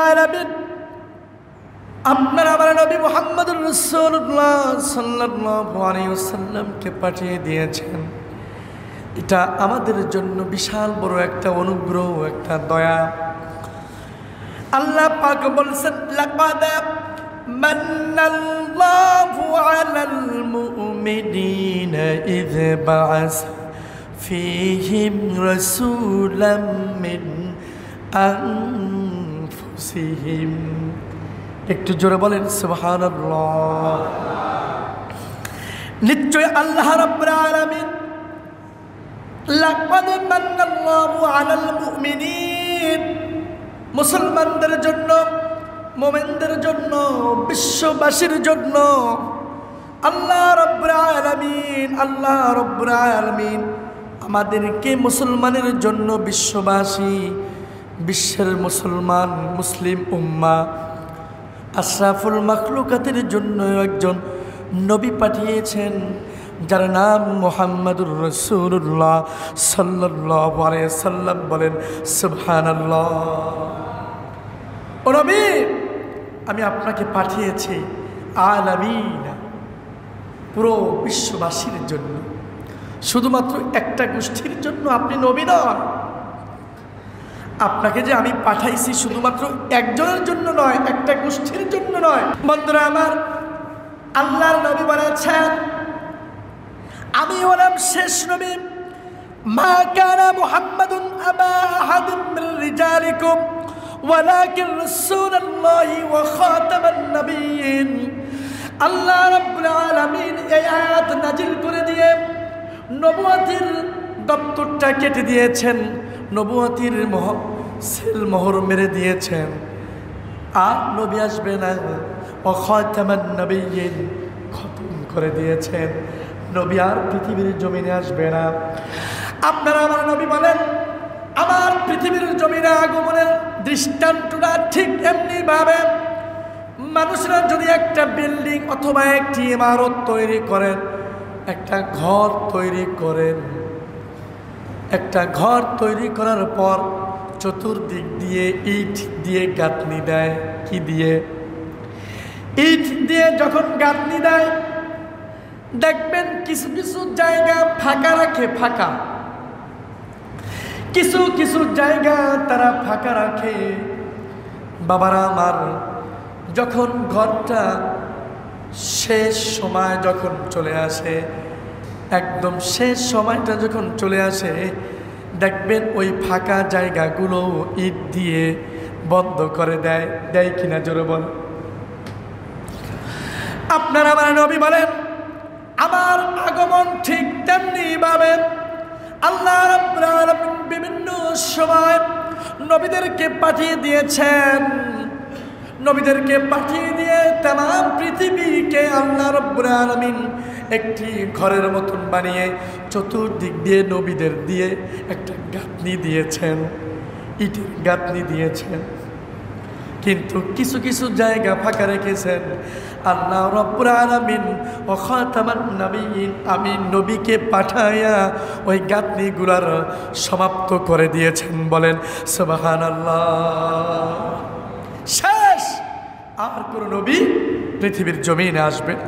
আলামিন আপনার আমার নবী মুহাম্মদুর রাসূলুল্লাহ সাল্লাল্লাহু আলাইহি ওয়াসাল্লামকে পাঠিয়ে দিয়েছেন। এটা আমাদের জন্য বিশাল বড় একটা অনুগ্রহ, একটা দয়া। আল্লাহ পাক বলেছেন, লাকাদ মান্নাল্লাহু আলাল মুমিনিনা ইয বাআসা ফীহিম রাসূলাম মিন আনফুসিহিম। একটু জোরে বলেন সুবহানাল্লাহ। নিশ্চয় আল্লাহ রাব্বুল আলামিন লাকাদ মান্নাল্লাহু আলাল মুমিনিন, মুসলমানদের জন্য, মুমিনদের জন্য, বিশ্ববাসীর জন্য আল্লাহ রাব্বুল আলামিন আমাদেরকে মুসলমানের জন্য, বিশ্ববাসী, বিশ্বের মুসলমান, মুসলিম উম্মাহ, আশরাফুল মাখলুকাতের জন্য একজন নবী পাঠিয়েছেন, যার নাম মুহাম্মাদুর রাসূলুল্লাহ সাল্লাল্লাহু আলাইহি ওয়াসাল্লাম। বলেন সুবহানাল্লাহ। ও নবী, আমি আপনাকে পাঠিয়েছি আলামিন, পুরো বিশ্ববাসীর জন্য, শুধুমাত্র একটা গোষ্ঠীর জন্য আপনি নবী নন। আপনাকে যে আমি পাঠাইছি শুধুমাত্র একজনের জন্য নয়, একটা গোষ্ঠীর জন্য নয়। বন্ধুরা আমার, আল্লাহর নবী বলেছেন, আমি হলাম শেষ নবী। মা কানা মুহাম্মাদুন আবা আহাদিন মিন রিজালিকুম ওয়ালাকিন রাসূলুল্লাহি ওয়া খাতামান নবিয়্যিন। আল্লাহ রাব্বুল আলামিন এই আয়াত নাজিল করে দিয়ে নবুয়তের দপ্তরটা কেটে দিয়েছেন, নবুয়তের মোহর মেরে দিয়েছেন। আর নবী আসবে না, ওয়া খাতামান নবিয়্যিন খতম করে দিয়েছেন। নবী আর পৃথিবীর জমিনে আসবে না। আপনারা আমার নবী বলেন, আমার পৃথিবীর জমিনে আগমনের দৃষ্টান্তটা ঠিক এমনি ভাবে মানুষরা যদি একটা বিল্ডিং অথবা একটি ইমারত তৈরি করেন, একটা ঘর তৈরি করেন, একটা ঘর তৈরি করার পর চতুর্দিক দিয়ে ইট দিয়ে গাঁথনি দেয়। কি দিয়ে? ইট দিয়ে যখন গাঁথনি দেয়, দেখবেন কিছু কিছু জায়গা ফাঁকা রাখে, ফাঁকা কিছু কিছু জায়গা তারা ফাঁকা রাখে। বাবারা আমার, যখন ঘরটা শেষ সময় যখন চলে আসে, একদম শেষ সময়টা যখন চলে আসে, দেখবেন ওই ফাঁকা জায়গাগুলো ইট দিয়ে বন্ধ করে দেয়। দেয় কিনা জোরে বল। আপনারা আমার নবী বলেন, আমার আগমন ঠিক তেমনি ভাবে আল্লাহ রাব্বুল আলামিন বিভিন্ন সময় নবীদেরকে পাঠিয়ে দিয়েছেন। নবীদেরকে পাঠিয়ে দিয়ে তাম পৃথিবীকে আল্লাহ রাব্বুল আলামিন একটি ঘরের মতন বানিয়ে চতুর্দিক দিয়ে নবীদের দিয়ে একটা গাঁথনি দিয়েছেন, ইটের গাঁথনি দিয়েছেন। কিন্তু কিছু কিছু জায়গা ফাঁকা রেখেছেন আল্লাহ রাব্বুল আলামিন ওয়া খাতামান নবিয়্যিন, আমি নবীকে পাঠাইয়া ওই গাঁথনিগুলার সমাপ্ত করে দিয়েছেন। বলেন সুবহানাল্লাহ। শেষ, আর কোন নবী পৃথিবীর জমিনে আসবে না।